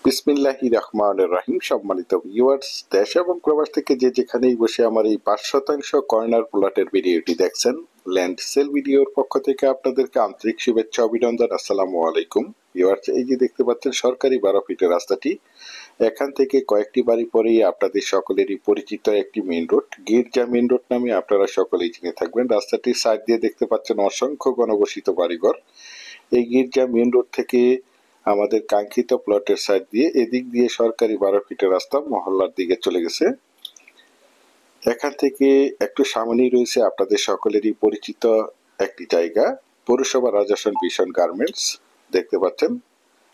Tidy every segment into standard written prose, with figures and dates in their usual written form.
বিসমিল্লাহির রহমানির রহিম। সম্মানিত ভিউয়ার্স, দেশ এবং প্রবাস থেকে যে যেখানেই বসে আমার এই ৫% কর্নার প্লটের ভিডিওটি দেখছেন, ল্যান্ড সেল ভিডিওর পক্ষ থেকে আপনাদেরকে আন্তরিক শুভেচ্ছা অভিনন্দন। আসসালামু আলাইকুম ভিউয়ার্স। এই যে দেখতে পাচ্ছেন সরকারি ১২ ফিটের রাস্তাটি, এখান থেকে কয়েকটি বাড়ি পরেই আপনাদের সকলেরই পরিচিত একটি মেইন রোড, গির্জা মেইন রোড নামে আপনারা সকলেই চিনে থাকবেন। রাস্তাটির সাইড দিয়ে দেখতে পাচ্ছেন অসংখ্য ঘনবসিত বাড়িঘর। এই গির্জা মেইন রোড থেকে আমাদের কাঙ্ক্ষিত প্লটের সাইড দিয়ে এদিক দিয়ে সরকারি ১২ ফিটের রাস্তা মহল্লার দিকে চলে গেছে। এখান থেকে একটু সামনেই রয়েছে আপনাদের সকলেরই পরিচিত একটি জায়গা, পৌরসভা রাজাসন ভীষণ গার্মেন্টস। দেখতে পাচ্ছেন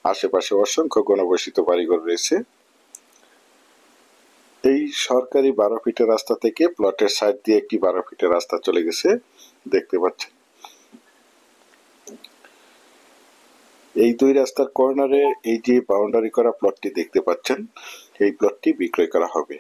আশেপাশে অসংখ্য ঘনবসিত বাড়িঘর রয়েছে। এই সরকারি ১২ ফিটের রাস্তা থেকে প্লটের সাইড দিয়ে একটি ১২ ফিটের রাস্তা চলে গেছে, দেখতে পাচ্ছেন। এই দুই রাস্তার কর্নারে এই যে বাউন্ডারি করা প্লটটি দেখতে পাচ্ছেন, এই প্লটটি বিক্রয় করা হবে।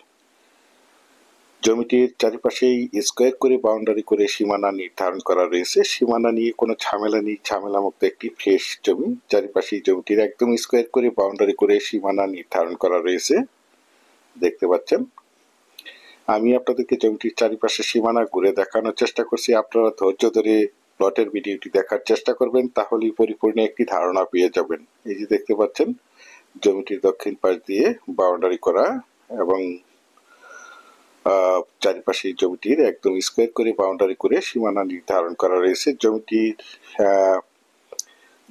জমিটির চারিপাশেই স্কোয়ার করে বাউন্ডারি করে সীমানা নির্ধারণ করা রয়েছে। সীমানা নিয়ে কোনো ঝামেলা নেই, ঝামেলা মুক্ত একটি ফ্রেশ জমি। চারিপাশেই জমিটির একদম স্কোয়ার করে বাউন্ডারি করে সীমানা নির্ধারণ করা রয়েছে, দেখতে পাচ্ছেন। আমি আপনাদেরকে জমিটির চারিপাশে সীমানা ঘুরে দেখানোর চেষ্টা করছি। আপনারা ধৈর্য ধরে প্লটের ভিডিওটি দেখার চেষ্টা করবেন, তাহলেই পরিপূর্ণ একটি ধারণা পেয়ে যাবেন। এই যে দেখতে পাচ্ছেন জমিটির দক্ষিণ পাশ দিয়ে বাউন্ডারি করা এবং চারিপাশে জমিটির একদম স্কোয়ার করে বাউন্ডারি করে সীমানা নির্ধারণ করা রয়েছে। জমিটির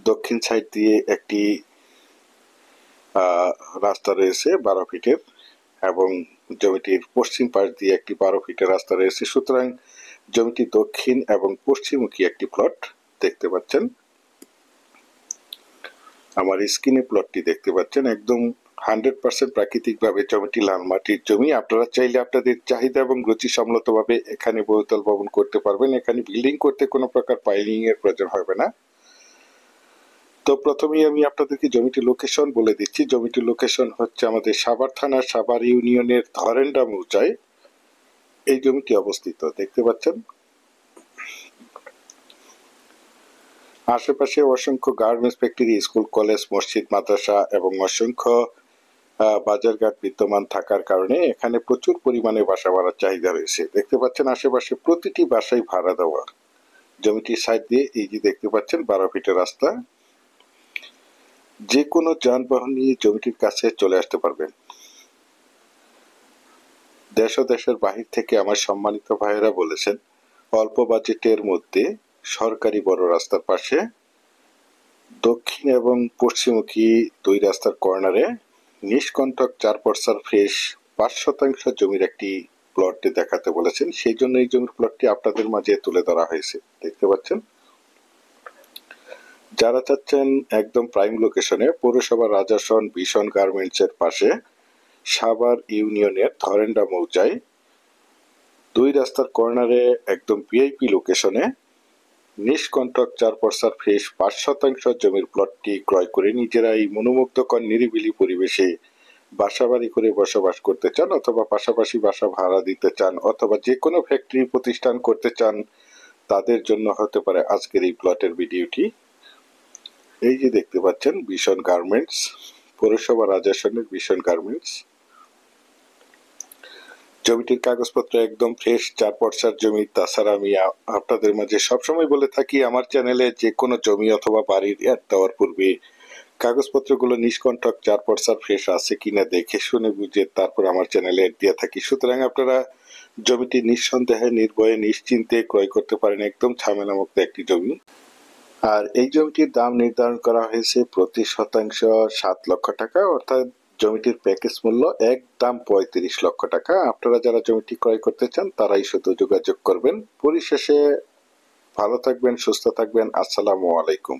দক্ষিণ সাইড দিয়ে একটি রাস্তা রয়েছে ১২ ফিটের এবং জমিটির পশ্চিম পাশ দিয়ে একটি ১২ ফিটের রাস্তা রয়েছে। সুতরাং জমিটি দক্ষিণ এবং পশ্চিমমুখী একটি প্লট, দেখতে পাচ্ছেন। আমার স্ক্রিনে প্লটটি দেখতে পাচ্ছেন, একদম 100% প্রাকৃতিক ভাবে জমিটি লাল মাটির জমি। আপনারা চাইলে আপনাদের চাহিদা এবং রুচি সম্মতভাবে এখানে বহুতল ভবন করতে পারবেন। এখানে বিল্ডিং করতে কোনো প্রকার পাইলিং এর প্রয়োজন হবে না। তো প্রথমেই আমি আপনাদেরকে জমিটির লোকেশন বলে দিচ্ছি। জমিটির লোকেশন হচ্ছে আমাদের সাভার থানার সাভার ইউনিয়নের ধরেন্ডা মৌজায় এই জমিটি অবস্থিত, দেখতে পাচ্ছেন। আশেপাশে অসংখ্য গার্মেন্টস ফ্যাক্টরি, স্কুল, কলেজ, মসজিদ, মাদ্রাসা এবং অসংখ্য বাজারঘাট বিদ্যমান থাকার কারণে এখানে প্রচুর পরিমাণে বাসা ভাড়ার চাহিদা রয়েছে, দেখতে পাচ্ছেন। আশেপাশে প্রতিটি বাসায় ভাড়া দেওয়া। জমিটির সাইড দিয়ে এই যে দেখতে পাচ্ছেন ১২ ফিটের রাস্তা। যে কোনো যানবাহন নিয়ে জমিটির কাছে চলে আসতে পারবেন। দেশ ও দেশের বাহির থেকে আমার সম্মানিত ভাইয়েরা বলেছেন অল্প বাজেটের মধ্যে সরকারি বড় রাস্তার পাশে দক্ষিণ এবং পশ্চিমমুখী দুই রাস্তার কর্নারে নিষ্কণ্টক ৪ পর্সার ফ্রেশ ৫% জমির একটি প্লট দেখাতে বলেছেন। সেই জন্য এই জমির প্লটটি আপনাদের মাঝে তুলে ধরা হয়েছে, দেখতে পাচ্ছেন। যারা চাচ্ছেন একদম প্রাইম লোকেশনে পৌরসভা রাজাসন ভীষণ গার্মেন্টস এর পাশে সাভার ইউনিয়নের ধরেন্ডা মৌজায় দুই রাস্তার কর্নারে একদম ভিআইপি লোকেশনে নিষ্কণ্টক ৪ পর্সার ফ্রেশ ৫% জমির প্লটটি ক্রয় করে নিজেরাই মনোমুগ্ধকর নিরিবিলি পরিবেশে বাসাবাড়ি করে বসবাস করতে চান, অথবা পাশাপাশি বাসা ভাড়া দিতে চান, অথবা যে কোনো ফ্যাক্টরি প্রতিষ্ঠান করতে চান, তাদের জন্য হতে পারে আজকের এই প্লটের ভিডিওটি। এই যে দেখতে পাচ্ছেন ভীষণ গার্মেন্টস, পৌরসভা রাজাসনের ভীষণ গার্মেন্টস। জমিটির কাগজপত্র একদম ফ্রেশ ৪ পর্সার জমি। তাছাড়া আমি আপনাদের মাঝে সবসময় বলে থাকি আমার চ্যানেলে যে কোনো জমি অথবা বাড়ির অ্যাড দেওয়ার পূর্বে কাগজপত্রগুলো নিষ্কণ্টক ৪ পর্সার ফ্রেশ আছে কিনা দেখে শুনে বুঝে তারপর আমার চ্যানেলে অ্যাড দিয়ে থাকি। সুতরাং আপনারা জমিটি নিঃসন্দেহে নির্ভয়ে নিশ্চিন্তে ক্রয় করতে পারেন, একদম ঝামেলামুক্ত একটি জমি। আর এই জমিটির দাম নির্ধারণ করা হয়েছে প্রতি শতাংশ ৭ লক্ষ টাকা, অর্থাৎ জমিটির প্যাকেজ মূল্য একদম ৩৫ লক্ষ টাকা। আপনারা যারা জমিটি ক্রয় করতে চান তারাই শুধু যোগাযোগ করবেন। পরিশেষে ভালো থাকবেন, সুস্থ থাকবেন। আসসালামু আলাইকুম।